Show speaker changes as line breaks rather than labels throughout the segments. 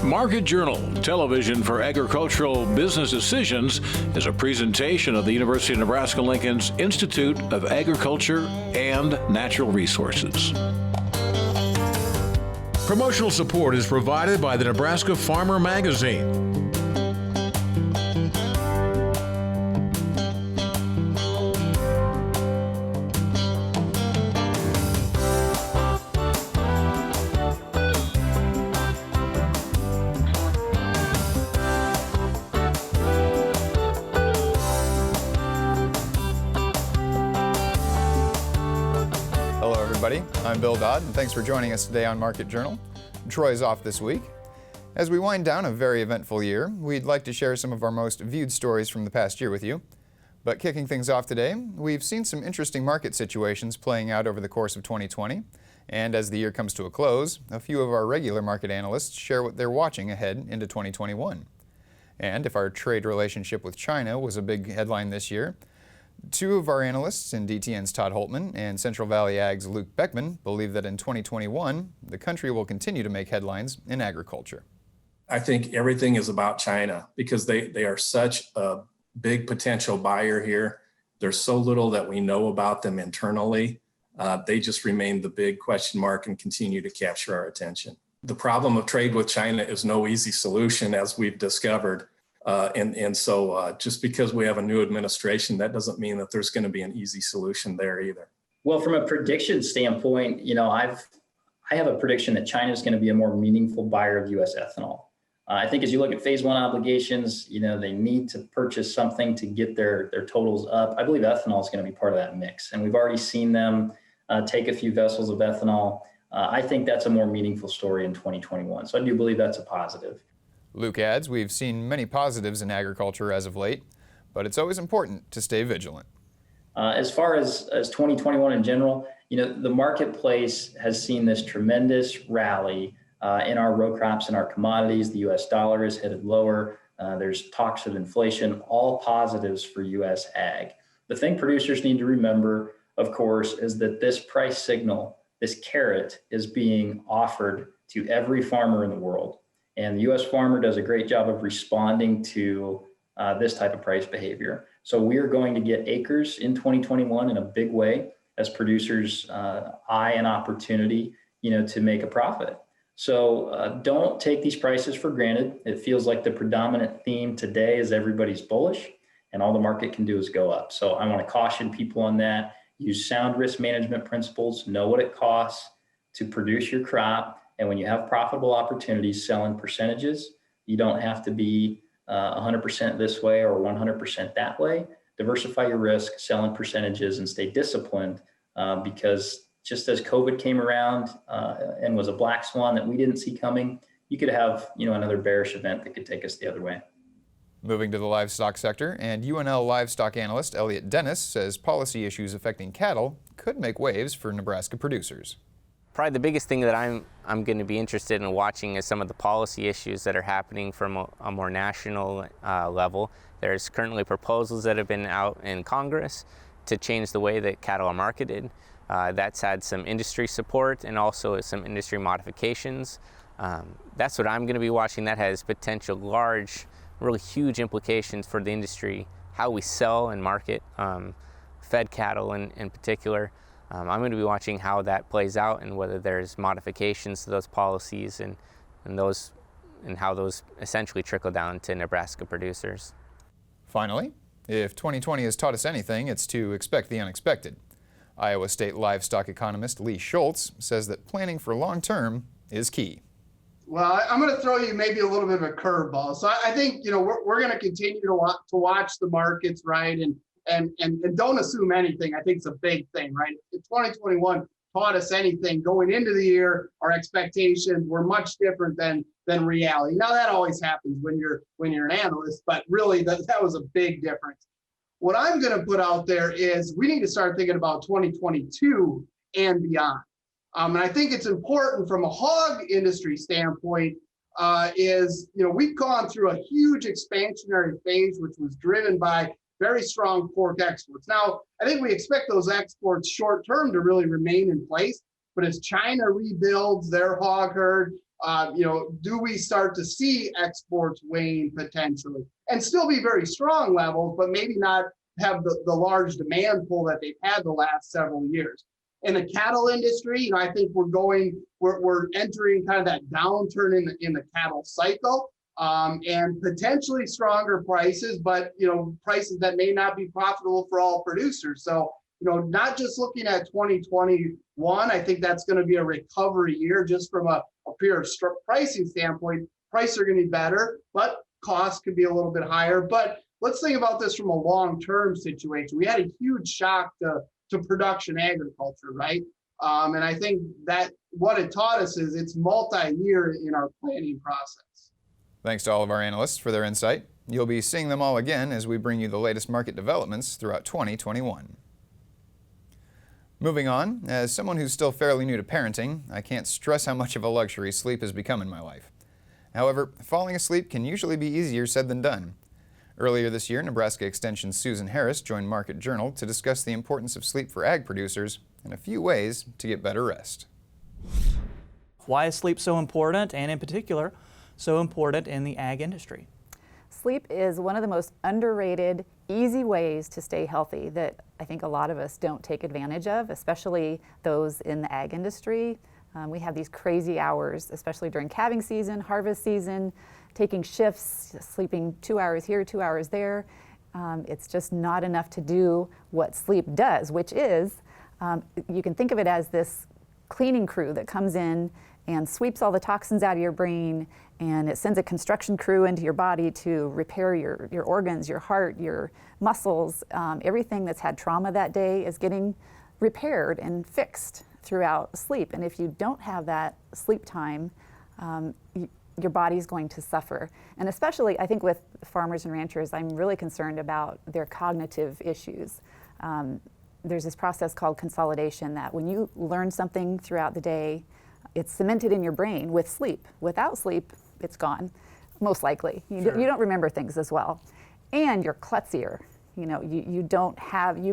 Market Journal, television for agricultural business decisions, is a presentation of the University of Nebraska-Lincoln's Institute of Agriculture and Natural Resources. Promotional support is provided by the Nebraska Farmer Magazine.
I'm Bill Dodd, and thanks for joining us today on Market Journal. Troy's off this week. As we wind down a very eventful year, we'd like to share some of our most viewed stories from the past year with you. But kicking things off today, we've seen some interesting market situations playing out over the course of 2020. And as the year comes to a close, a few of our regular market analysts share what they're watching ahead into 2021. And if our trade relationship with China was a big headline this year, two of our analysts in DTN's Todd Holtman and Central Valley Ag's Luke Beckman believe that in 2021, the country will continue to make headlines in agriculture.
I think everything is about China because they are such a big potential buyer here. There's so little that we know about them internally. They just remain the big question mark and continue to capture our attention. The problem of trade with China is no easy solution, as we've discovered. So just because we have a new administration, that doesn't mean that there's going to be an easy solution there either.
Well, from a prediction standpoint, I have a prediction that China is going to be a more meaningful buyer of U.S. ethanol. I think as you look at phase one obligations, they need to purchase something to get their totals up. I believe ethanol is going to be part of that mix. And we've already seen them take a few vessels of ethanol. I think that's a more meaningful story in 2021. So I do believe that's a positive.
Luke adds, we've seen many positives in agriculture as of late, but it's always important to stay vigilant.
As far as 2021 in general, the marketplace has seen this tremendous rally in our row crops and our commodities. The U.S. dollar is headed lower. There's talks of inflation, all positives for U.S. ag. The thing producers need to remember, of course, is that this price signal, this carrot, is being offered to every farmer in the world. And the U.S. farmer does a great job of responding to this type of price behavior. So we are going to get acres in 2021 in a big way as producers eye an opportunity, to make a profit. So don't take these prices for granted. It feels like the predominant theme today is everybody's bullish and all the market can do is go up. So I want to caution people on that. Use sound risk management principles, know what it costs to produce your crop. And when you have profitable opportunities, sell in percentages. You don't have to be 100% this way or 100% that way. Diversify your risk, sell in percentages, and stay disciplined because just as COVID came around and was a black swan that we didn't see coming, you could have another bearish event that could take us the other way.
Moving to the livestock sector, and UNL livestock analyst Elliot Dennis says policy issues affecting cattle could make waves for Nebraska producers.
Probably the biggest thing that I'm going to be interested in watching is some of the policy issues that are happening from a more national level. There's currently proposals that have been out in Congress to change the way that cattle are marketed. That's had some industry support and also some industry modifications. That's what I'm going to be watching. That has potential large, really huge implications for the industry, how we sell and market fed cattle in particular. I'm going to be watching how that plays out and whether there's modifications to those policies and how those essentially trickle down to Nebraska producers.
Finally, if 2020 has taught us anything, it's to expect the unexpected. Iowa State livestock economist Lee Schultz says that planning for long-term is key.
Well, I'm going to throw you maybe a little bit of a curveball. So I think, we're going to continue to watch the markets, right? And don't assume anything. I think it's a big thing, right? If 2021 taught us anything going into the year, our expectations were much different than reality. Now that always happens when you're an analyst, but really that was a big difference. What I'm going to put out there is we need to start thinking about 2022 and beyond. And I think it's important from a hog industry standpoint we've gone through a huge expansionary phase, which was driven by very strong pork exports. Now, I think we expect those exports short term to really remain in place, but as China rebuilds their hog herd, Do we start to see exports wane potentially and still be very strong levels, but maybe not have the large demand pull that they've had the last several years? In the cattle industry, I think we're entering kind of that downturn in the cattle cycle, and potentially stronger prices, but prices that may not be profitable for all producers. So not just looking at 2021, I think that's going to be a recovery year just from a pure pricing standpoint. Prices are going to be better, but costs could be a little bit higher. But let's think about this from a long-term situation. We had a huge shock to production agriculture, right? And I think that what it taught us is it's multi-year in our planning process.
Thanks to all of our analysts for their insight. You'll be seeing them all again as we bring you the latest market developments throughout 2021. Moving on, as someone who's still fairly new to parenting, I can't stress how much of a luxury sleep has become in my life. However, falling asleep can usually be easier said than done. Earlier this year, Nebraska Extension's Susan Harris joined Market Journal to discuss the importance of sleep for ag producers and a few ways to get better rest.
Why is sleep so important, and in particular, so important in the ag industry?
Sleep is one of the most underrated, easy ways to stay healthy that I think a lot of us don't take advantage of, especially those in the ag industry. We have these crazy hours, especially during calving season, harvest season, taking shifts, sleeping 2 hours here, 2 hours there. It's just not enough to do what sleep does, which is, you can think of it as this cleaning crew that comes in and sweeps all the toxins out of your brain, and it sends a construction crew into your body to repair your organs, your heart, your muscles. Everything that's had trauma that day is getting repaired and fixed throughout sleep. And if you don't have that sleep time, your body's going to suffer. And especially, I think with farmers and ranchers, I'm really concerned about their cognitive issues. There's this process called consolidation that when you learn something throughout the day, it's cemented in your brain with sleep. Without sleep, it's gone, most likely. You don't remember things as well. And you're klutzier. You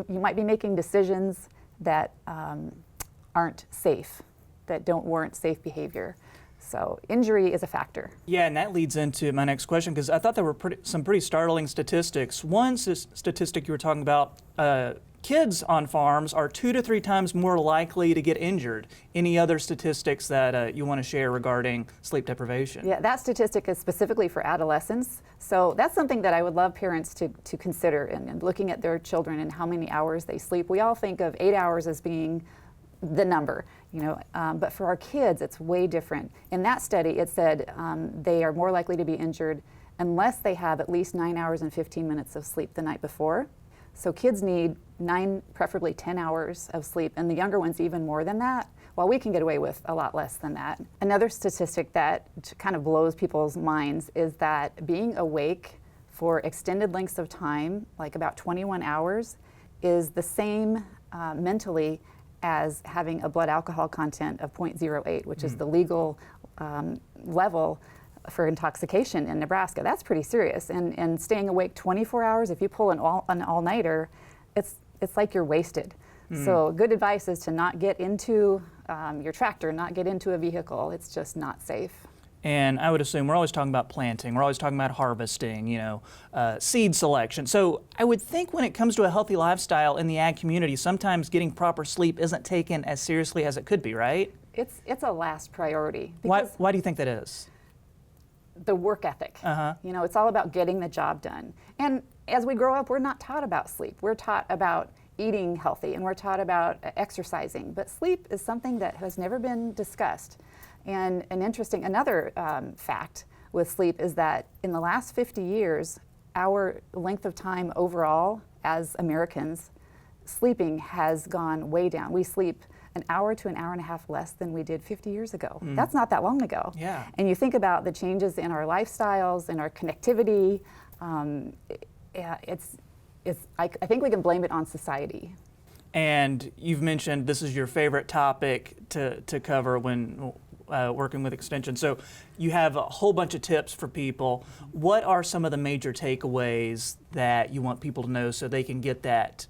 might be making decisions that aren't safe, that don't warrant safe behavior. So injury is a factor.
Yeah, and that leads into my next question, because I thought there were some pretty startling statistics. One statistic you were talking about, kids on farms are 2 to 3 times more likely to get injured. Any other statistics that you want to share regarding sleep deprivation?
Yeah, that statistic is specifically for adolescents. So that's something that I would love parents to consider in looking at their children and how many hours they sleep. We all think of 8 hours as being the number, but for our kids, it's way different. In that study, it said they are more likely to be injured unless they have at least 9 hours and 15 minutes of sleep the night before. So kids need 9, preferably 10 hours of sleep, and the younger ones even more than that, while we can get away with a lot less than that. Another statistic that kind of blows people's minds is that being awake for extended lengths of time, like about 21 hours, is the same mentally as having a blood alcohol content of 0.08, which is the legal level for intoxication in Nebraska. That's pretty serious. And staying awake 24 hours, if you pull an all-nighter, it's like you're wasted. So good advice is to not get into your tractor, not get into a vehicle. It's just not safe.
And I would assume we're always talking about planting, we're always talking about harvesting, seed selection. So I would think when it comes to a healthy lifestyle in the ag community, sometimes getting proper sleep isn't taken as seriously as it could be, right?
It's a last priority.
Why do you think that is?
The work ethic. It's all about getting the job done. And as we grow up, we're not taught about sleep. We're taught about eating healthy, and we're taught about exercising. But sleep is something that has never been discussed. And another fact with sleep is that in the last 50 years, our length of time overall as Americans sleeping has gone way down. We sleep an hour to an hour and a half less than we did 50 years ago. That's not that long ago.
Yeah.
And you think about the changes in our lifestyles and our connectivity. I think we can blame it on society.
And you've mentioned this is your favorite topic to cover when working with Extension. So you have a whole bunch of tips for people. What are some of the major takeaways that you want people to know so they can get that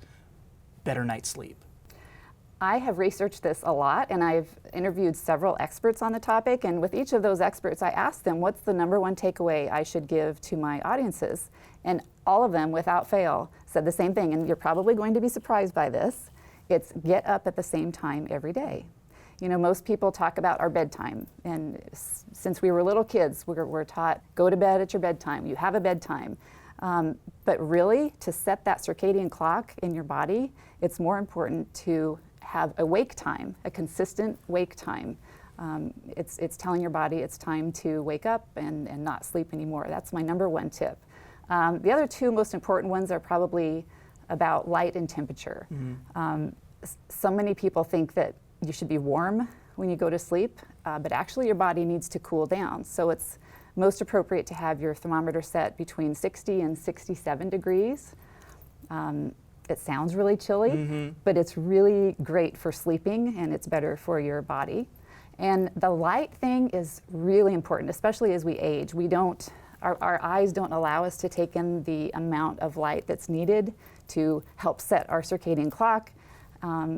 better night's sleep?
I have researched this a lot, and I've interviewed several experts on the topic, and with each of those experts I asked them, what's the number one takeaway I should give to my audiences? And all of them, without fail, said the same thing, and you're probably going to be surprised by this. It's get up at the same time every day. You know, most people talk about our bedtime, and since we were little kids, we're taught, go to bed at your bedtime, you have a bedtime. But really, to set that circadian clock in your body, it's more important to have a wake time, a consistent wake time. It's telling your body it's time to wake up and not sleep anymore. That's my number one tip. The other two most important ones are probably about light and temperature. So many people think that you should be warm when you go to sleep, but actually your body needs to cool down. So it's most appropriate to have your thermometer set between 60 and 67 degrees. It sounds really chilly, but it's really great for sleeping, and it's better for your body. And the light thing is really important, especially as we age. Our eyes don't allow us to take in the amount of light that's needed to help set our circadian clock.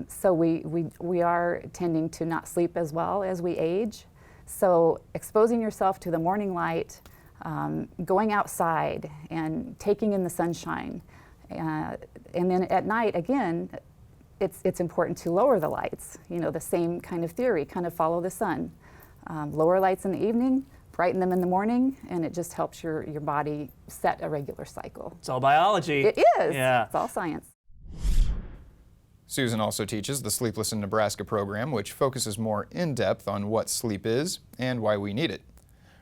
So we are tending to not sleep as well as we age. So exposing yourself to the morning light, going outside and taking in the sunshine, and then at night, again, it's important to lower the lights. You know, the same kind of theory, kind of follow the sun. Lower lights in the evening, brighten them in the morning, and it just helps your body set a regular cycle.
It's all biology.
It is.
Yeah.
It's all science.
Susan also teaches the Sleepless in Nebraska program, which focuses more in depth on what sleep is and why we need it.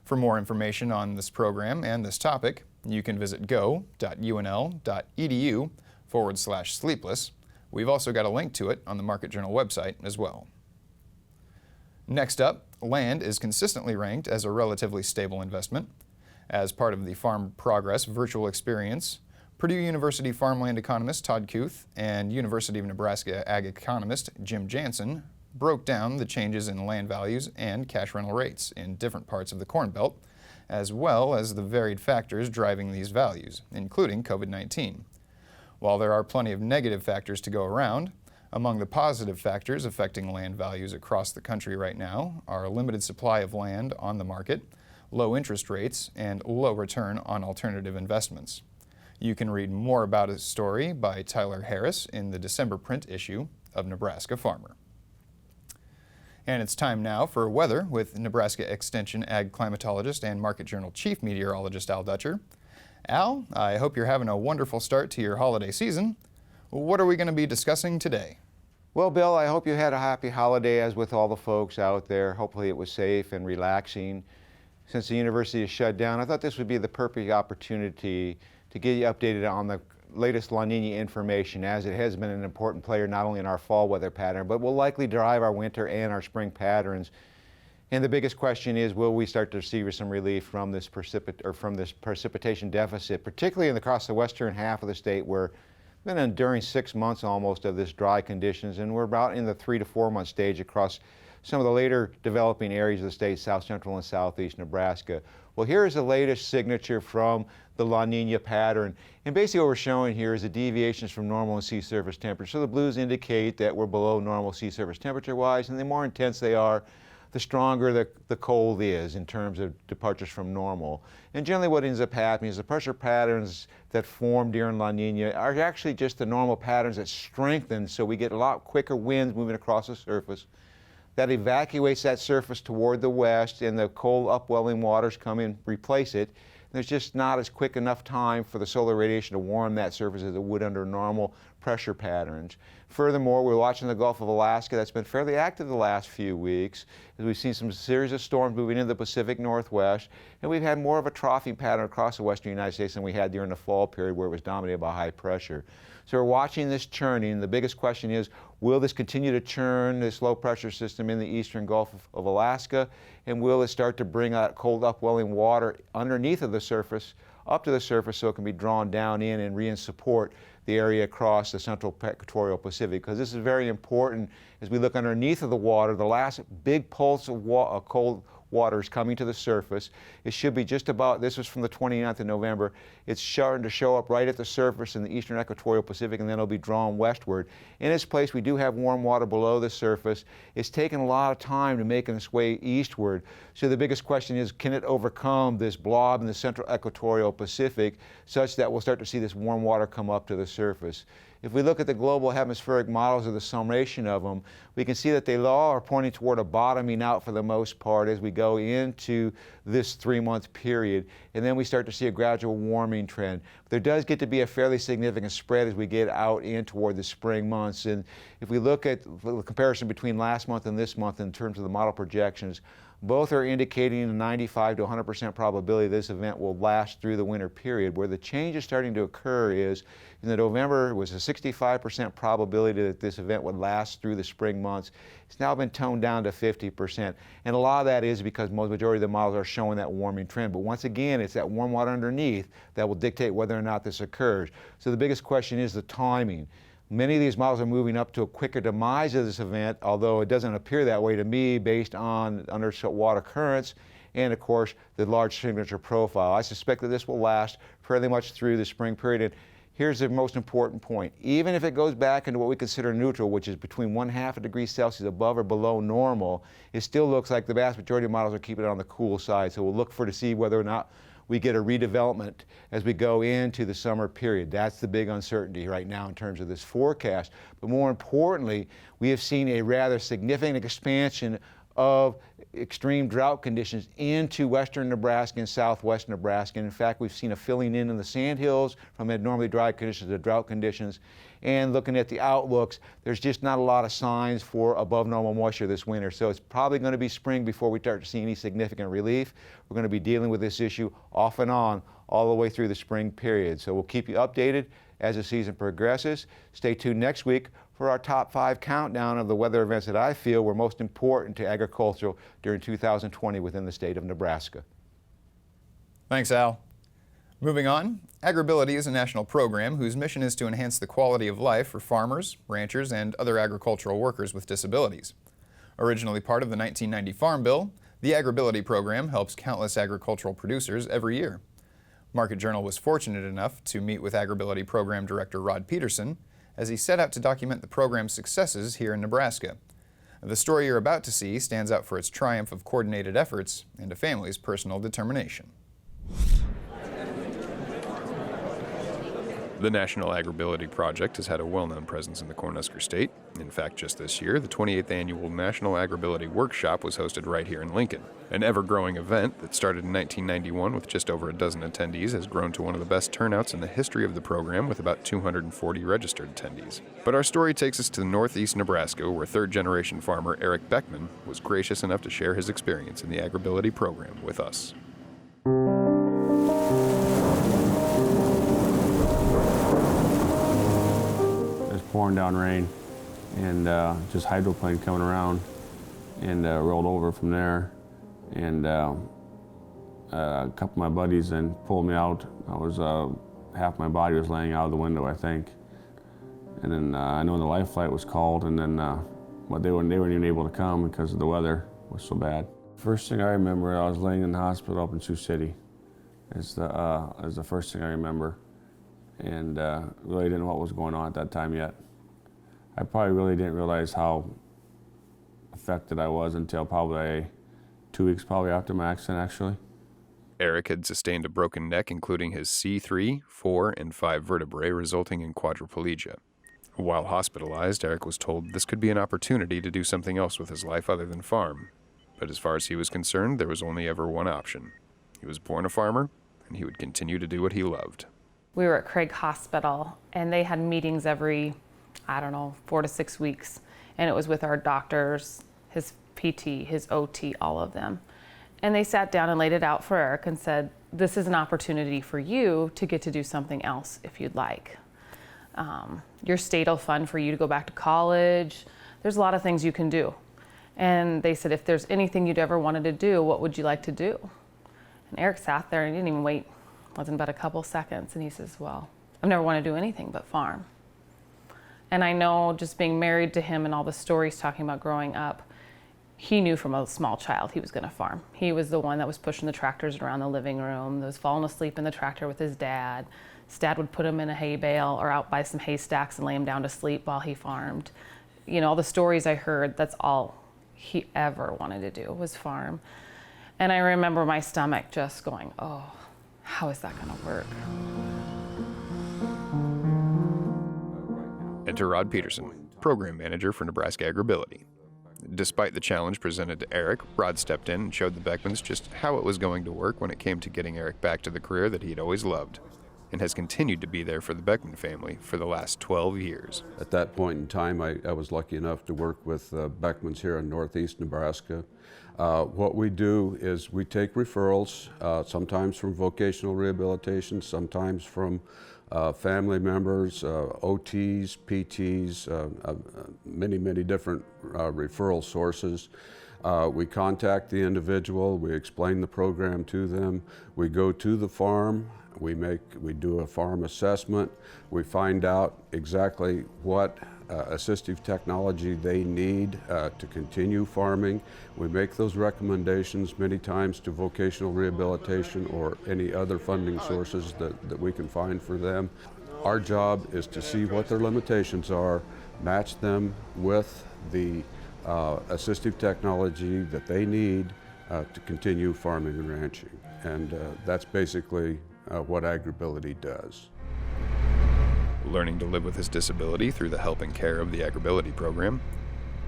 For more information on this program and this topic, you can visit go.unl.edu/sleepless. We've also got a link to it on the Market Journal website as well. Next up, land is consistently ranked as a relatively stable investment. As part of the Farm Progress virtual experience, Purdue University farmland economist Todd Kuth and University of Nebraska ag economist Jim Jansen broke down the changes in land values and cash rental rates in different parts of the Corn Belt, as well as the varied factors driving these values, including COVID-19. While there are plenty of negative factors to go around, among the positive factors affecting land values across the country right now are a limited supply of land on the market, low interest rates, and low return on alternative investments. You can read more about his story by Tyler Harris in the December print issue of Nebraska Farmer. And it's time now for weather with Nebraska Extension Ag Climatologist and Market Journal Chief Meteorologist Al Dutcher. Al, I hope you're having a wonderful start to your holiday season. What are we going to be discussing today?
Well, Bill, I hope you had a happy holiday as with all the folks out there. Hopefully it was safe and relaxing. Since the university is shut down, I thought this would be the perfect opportunity to get you updated on the latest La Niña information, as it has been an important player not only in our fall weather pattern, but will likely drive our winter and our spring patterns. And the biggest question is, will we start to receive some relief from this precipitation deficit, particularly across the western half of the state, where we've been enduring 6 months almost of this dry conditions, and we're about in the 3 to 4 month stage across some of the later developing areas of the state, south central and southeast Nebraska. Well, here is the latest signature from the La Niña pattern. And basically what we're showing here is the deviations from normal and sea surface temperature. So the blues indicate that we're below normal sea surface temperature wise, and the more intense they are, the stronger the cold is in terms of departures from normal. And generally what ends up happening is the pressure patterns that form during La Niña are actually just the normal patterns that strengthen, so we get a lot quicker winds moving across the surface. That evacuates that surface toward the west, and the cold upwelling waters come in, replace it. There's just not as quick enough time for the solar radiation to warm that surface as it would under normal pressure patterns. Furthermore, we're watching the Gulf of Alaska. That's been fairly active the last few weeks, as we've seen some series of storms moving into the Pacific Northwest, and we've had more of a troughing pattern across the western United States than we had during the fall period, where it was dominated by high pressure. So we're watching this churning. The biggest question is, will this continue to churn, this low pressure system in the eastern Gulf of Alaska, and will it start to bring that cold upwelling water underneath of the surface, up to the surface, so it can be drawn down in and re-support the area across the central equatorial Pacific? Because this is very important as we look underneath of the water. The last big pulse of cold water is coming to the surface. It should be just about, this was from the 29th of November, it's starting to show up right at the surface in the eastern equatorial Pacific, and then it'll be drawn westward. In its place, we do have warm water below the surface. It's taken a lot of time to make its way eastward. So the biggest question is, can it overcome this blob in the central equatorial Pacific such that we'll start to see this warm water come up to the surface? If we look at the global hemispheric models of the summation of them, we can see that they all are pointing toward a bottoming out for the most part as we go into this 3-month period. And then we start to see a gradual warming trend. There does get to be a fairly significant spread as we get out in toward the spring months. And if we look at the comparison between last month and this month in terms of the model projections, both are indicating a 95 to 100% probability this event will last through the winter period. Where the change is starting to occur is in the November was a 65% probability that this event would last through the spring months. It's now been toned down to 50%. And a lot of that is because most majority of the models are showing that warming trend. But once again, it's that warm water underneath that will dictate whether or not this occurs. So the biggest question is the timing. Many of these models are moving up to a quicker demise of this event, although it doesn't appear that way to me based on underwater currents and, of course, the large signature profile. I suspect that this will last fairly much through the spring period. And here's the most important point. Even if it goes back into what we consider neutral, which is between 1/2 degree Celsius above or below normal, it still looks like the vast majority of models are keeping it on the cool side. So we'll look to see whether or not we get a redevelopment as we go into the summer period. That's the big uncertainty right now in terms of this forecast. But more importantly, we have seen a rather significant expansion of extreme drought conditions into western Nebraska and southwest Nebraska. And in fact, we've seen a filling in the sandhills from abnormally dry conditions to drought conditions. And looking at the outlooks, there's just not a lot of signs for above normal moisture this winter. So it's probably going to be spring before we start to see any significant relief. We're going to be dealing with this issue off and on all the way through the spring period. So we'll keep you updated as the season progresses. Stay tuned next week for our top 5 countdown of the weather events that I feel were most important to agriculture during 2020 within the state of Nebraska.
Thanks, Al. Moving on, AgrAbility is a national program whose mission is to enhance the quality of life for farmers, ranchers, and other agricultural workers with disabilities. Originally part of the 1990 Farm Bill, the AgrAbility program helps countless agricultural producers every year. Market Journal was fortunate enough to meet with AgrAbility Program Director Rod Peterson as he set out to document the program's successes here in Nebraska. The story you're about to see stands out for its triumph of coordinated efforts and a family's personal determination.
The National AgrAbility Project has had a well-known presence in the Cornhusker State. In fact, just this year, the 28th Annual National AgrAbility Workshop was hosted right here in Lincoln. An ever-growing event that started in 1991 with just over a dozen attendees has grown to one of the best turnouts in the history of the program with about 240 registered attendees. But our story takes us to northeast Nebraska, where third-generation farmer Eric Beckman was gracious enough to share his experience in the AgrAbility program with us.
Pouring down rain and just hydroplane coming around and rolled over from there, and a couple of my buddies then pulled me out. I was half my body was laying out of the window, I think, and then I know the life flight was called, and then but they weren't even able to come because the weather was so bad. First thing I remember, I was laying in the hospital up in Sioux City. Is the first thing I remember. And really didn't know what was going on at that time yet. I probably really didn't realize how affected I was until probably 2 weeks probably after my accident, actually.
Eric had sustained a broken neck, including his C3, 4, and 5 vertebrae, resulting in quadriplegia. While hospitalized, Eric was told this could be an opportunity to do something else with his life other than farm. But as far as he was concerned, there was only ever one option. He was born a farmer, and he would continue to do what he loved.
We were at Craig Hospital, and they had meetings every, 4 to 6 weeks. And it was with our doctors, his PT, his OT, all of them. And they sat down and laid it out for Eric and said, this is an opportunity for you to get to do something else if you'd like. Your state will fund for you to go back to college. There's a lot of things you can do. And they said, if there's anything you'd ever wanted to do, what would you like to do? And Eric sat there and he didn't even wait. Wasn't but a couple seconds, and he says, well, I've never wanted to do anything but farm. And I know just being married to him and all the stories talking about growing up, he knew from a small child he was going to farm. He was the one that was pushing the tractors around the living room, that was falling asleep in the tractor with his dad. His dad would put him in a hay bale or out by some haystacks and lay him down to sleep while he farmed. You know, all the stories I heard, that's all he ever wanted to do was farm. And I remember my stomach just going, oh, how is that going to work?
Enter Rod Peterson, Program Manager for Nebraska AgrAbility. Despite the challenge presented to Eric, Rod stepped in and showed the Beckmans just how it was going to work when it came to getting Eric back to the career that he'd always loved, and has continued to be there for the Beckman family for the last 12 years.
At that point in time, I was lucky enough to work with Beckmans here in northeast Nebraska. What we do is we take referrals, sometimes from vocational rehabilitation, sometimes from family members, OTs, PTs, many different referral sources. We contact the individual, we explain the program to them, we go to the farm, we do a farm assessment, we find out exactly what assistive technology they need to continue farming. We make those recommendations many times to vocational rehabilitation or any other funding sources that we can find for them. Our job is to see what their limitations are, match them with the assistive technology that they need to continue farming and ranching. And that's basically what AgrAbility does.
Learning to live with his disability through the help and care of the AgrAbility program,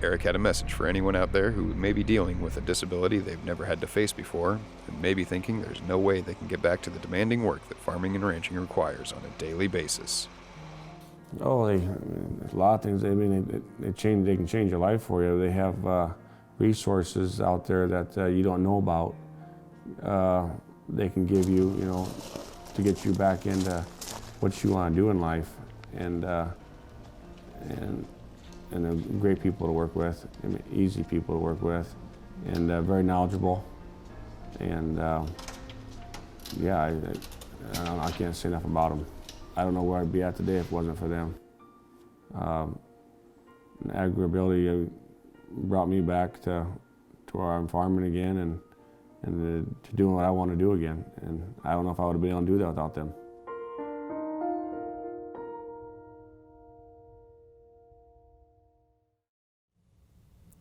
Eric had a message for anyone out there who may be dealing with a disability they've never had to face before and may be thinking there's no way they can get back to the demanding work that farming and ranching requires on a daily basis.
Oh, there's a lot of things. I mean, they can change your life for you. They have resources out there that you don't know about. They can give you, you know, to get you back into what you want to do in life, and they're great people to work with. I mean, easy people to work with, and very knowledgeable. And yeah, I don't know, I can't say enough about them. I don't know where I'd be at today if it wasn't for them. AgrAbility brought me back to where I'm farming again and to doing what I want to do again. And I don't know if I would have been able to do that without them.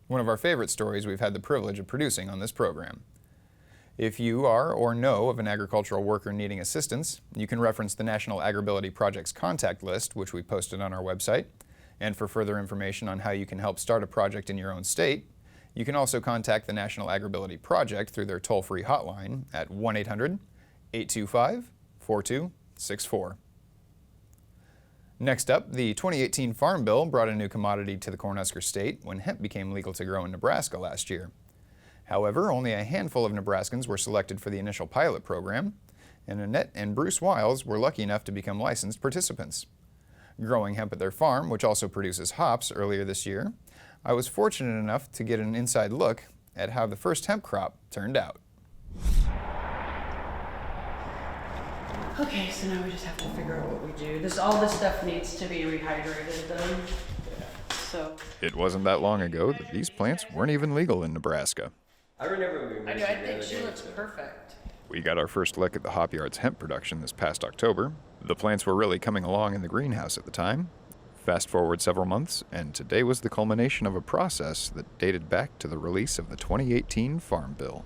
One of our favorite stories we've had the privilege of producing on this program. If you are or know of an agricultural worker needing assistance, you can reference the National AgrAbility Project's contact list, which we posted on our website. And for further information on how you can help start a project in your own state, you can also contact the National AgrAbility Project through their toll-free hotline at 1-800-825-4264. Next up, the 2018 Farm Bill brought a new commodity to the Cornhusker State when hemp became legal to grow in Nebraska last year. However, only a handful of Nebraskans were selected for the initial pilot program, and Annette and Bruce Wiles were lucky enough to become licensed participants. Growing hemp at their farm, which also produces hops, earlier this year, I was fortunate enough to get an inside look at how the first hemp crop turned out.
Okay, so now we just have to figure out what we do. All this stuff needs to be rehydrated though. So
It wasn't that long ago that these plants weren't even legal in Nebraska.
I think she looks perfect.
We got our first look at the Hop Yard's hemp production this past October. The plants were really coming along in the greenhouse at the time. Fast forward several months, and today was the culmination of a process that dated back to the release of the 2018 Farm Bill.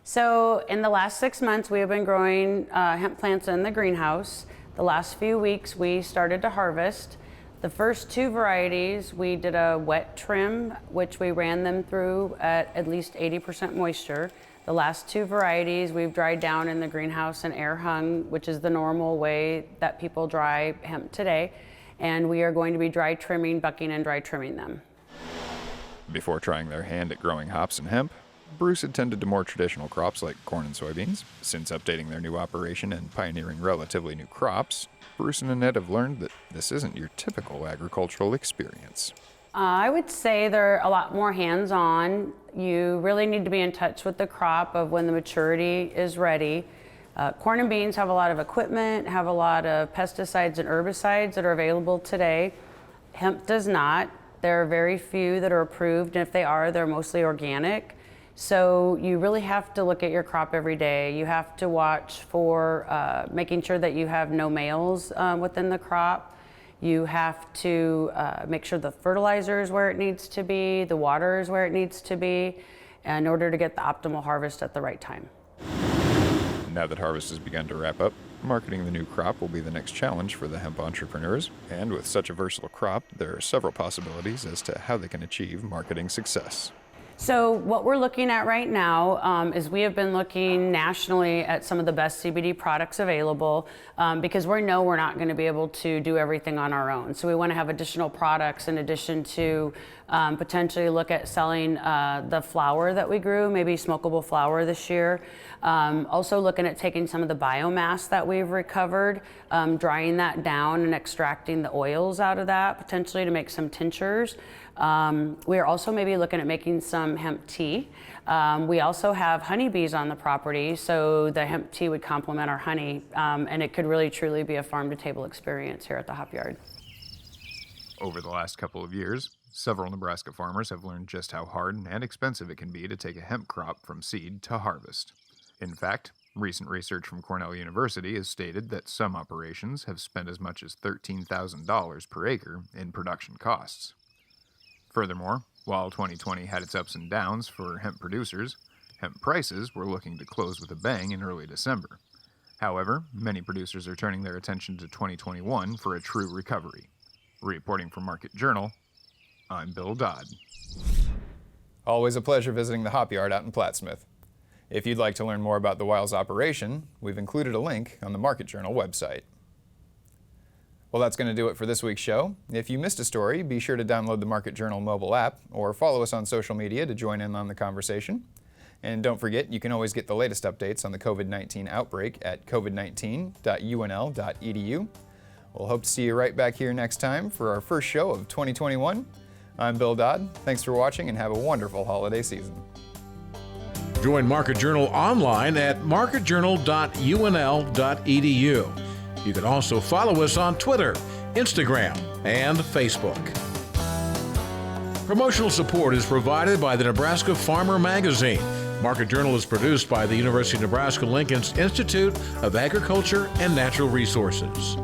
So in the last 6 months, we have been growing hemp plants in the greenhouse. The last few weeks, we started to harvest. The first 2 varieties, we did a wet trim, which we ran them through at least 80% moisture. The last 2 varieties, we've dried down in the greenhouse and air hung, which is the normal way that people dry hemp today. And we are going to be dry trimming, bucking, and dry trimming them.
Before trying their hand at growing hops and hemp, Bruce had tended to more traditional crops like corn and soybeans. Since updating their new operation and pioneering relatively new crops, Bruce and Annette have learned that this isn't your typical agricultural experience.
I would say they're a lot more hands-on. You really need to be in touch with the crop of when the maturity is ready. Corn and beans have a lot of equipment, have a lot of pesticides and herbicides that are available today. Hemp does not. There are very few that are approved, and if they are, they're mostly organic. So you really have to look at your crop every day. You have to watch for making sure that you have no males within the crop. You have to make sure the fertilizer is where it needs to be, the water is where it needs to be, in order to get the optimal harvest at the right time.
Now that harvest has begun to wrap up, marketing the new crop will be the next challenge for the hemp entrepreneurs. And with such a versatile crop, there are several possibilities as to how they can achieve marketing success.
So what we're looking at right now is we have been looking nationally at some of the best CBD products available because we know we're not going to be able to do everything on our own. So we want to have additional products in addition to potentially look at selling the flower that we grew, maybe smokable flower this year. Also looking at taking some of the biomass that we've recovered, drying that down and extracting the oils out of that, potentially to make some tinctures. We are also maybe looking at making some hemp tea. We also have honeybees on the property, so the hemp tea would complement our honey, and it could really truly be a farm-to-table experience here at the Hop Yard.
Over the last couple of years, several Nebraska farmers have learned just how hard and expensive it can be to take a hemp crop from seed to harvest. In fact, recent research from Cornell University has stated that some operations have spent as much as $13,000 per acre in production costs. Furthermore, while 2020 had its ups and downs for hemp producers, hemp prices were looking to close with a bang in early December. However, many producers are turning their attention to 2021 for a true recovery. Reporting from Market Journal, I'm Bill Dodd.
Always a pleasure visiting the Hop Yard out in Plattsmouth. If you'd like to learn more about the Wiles operation, we've included a link on the Market Journal website. Well, that's going to do it for this week's show. If you missed a story, be sure to download the Market Journal mobile app or follow us on social media to join in on the conversation. And don't forget, you can always get the latest updates on the COVID-19 outbreak at covid19.unl.edu. We'll hope to see you right back here next time for our first show of 2021. I'm Bill Dodd. Thanks for watching and have a wonderful holiday season.
Join Market Journal online at marketjournal.unl.edu. You can also follow us on Twitter, Instagram, and Facebook. Promotional support is provided by the Nebraska Farmer Magazine. Market Journal is produced by the University of Nebraska-Lincoln's Institute of Agriculture and Natural Resources.